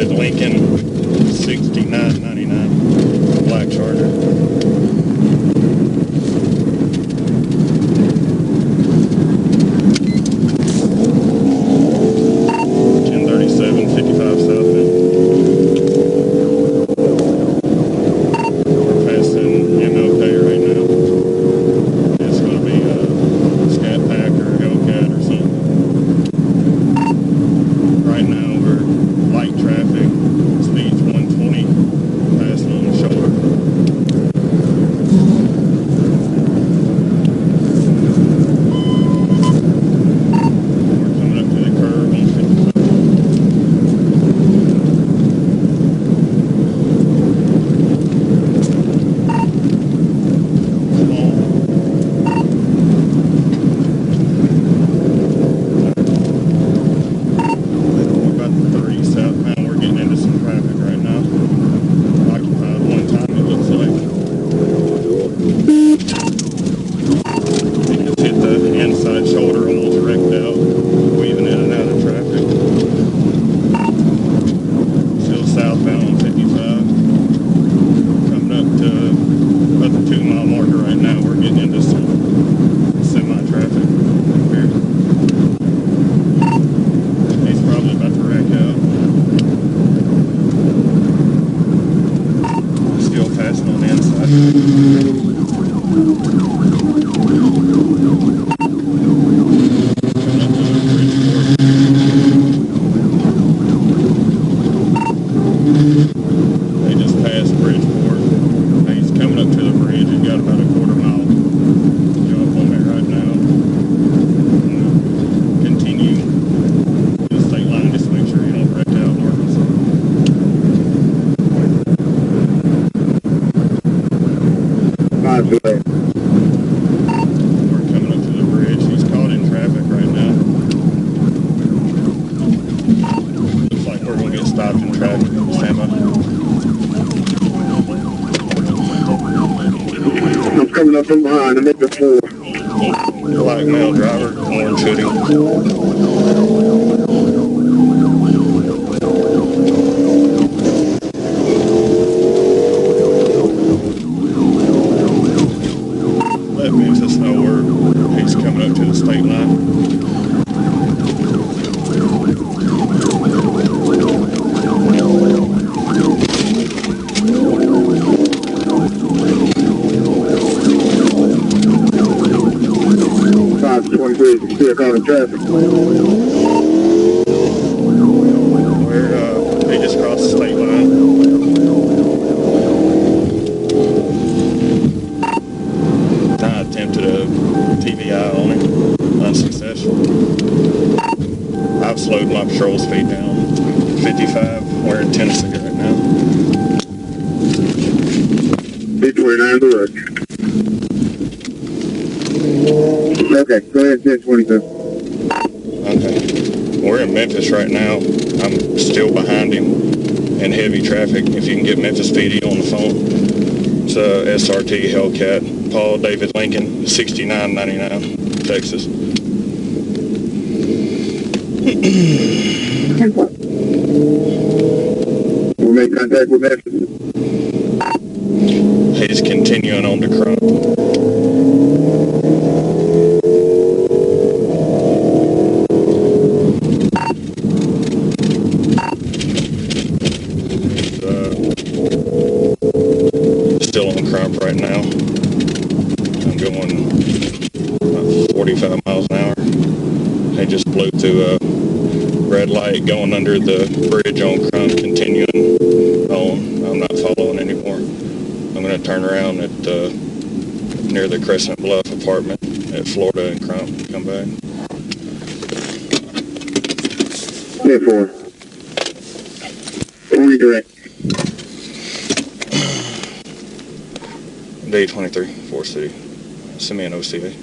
David Lincoln, 6999, black Charger. Coming up from behind, I'm at the 4. Black male driver, orange hoodie. Let Memphis know where he's coming up to the state line. Still calling traffic. They just crossed the state line. I attempted a TVI on him, unsuccessful. I've slowed my patrol speed down 55. We're in Tennessee right now. B29 to work. Okay, go ahead, 1022. Okay. We're in Memphis right now. I'm still behind him in heavy traffic. If you can get Memphis PD on the phone. It's SRT Hellcat, Paul David Lincoln, 6999, Texas. We'll make contact with Memphis. He's continuing on to Crump. Still on Crump right now. I'm going about 45 miles an hour. They just blew through a red light going under the bridge on Crump, continuing on. I'm not following anymore. I'm going to turn around at near the Crescent Bluff apartment at Florida and Crump and come back. 10-4. Redirect. Day 23, Forest City. Send me an OCA.